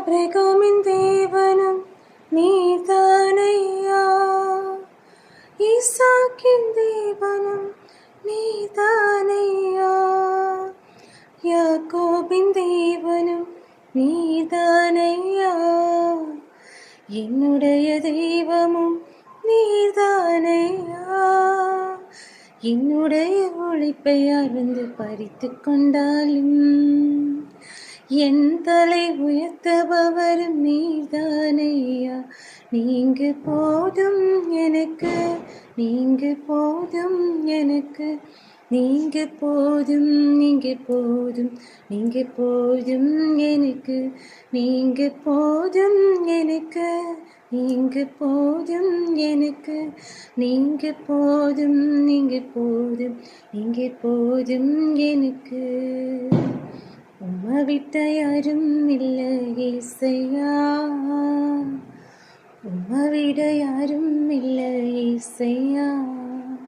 ஆபிரகாமின் தேவனும் நீதானையா, ஈசாக்கின் தேவனும் நீதானையா, யாக்கோபின் தேவனும் நீதானையா, என்னுடைய தெய்வமும் நீதானையா. என்னுடைய உழைப்பை அருந்து பறித்து கொண்டாலும் என் தலை உயர்த்தபவரும் நீதானையா. நீங்க போதும் எனக்கு, நீங்க போதும் எனக்கு, நீங்க போதும், நீங்க போதும், நீங்க போதும் எனக்கு, நீங்க போதும் எனக்கு, நீங்க போதும் எனக்கு, நீங்க போதும், நீங்க போதும், நீங்க போதும் எனக்கு. உம்மை விட்ட யாரும் இல்லை ஏசையா, உம்மை விட யாரும் இல்லை ஏசையா.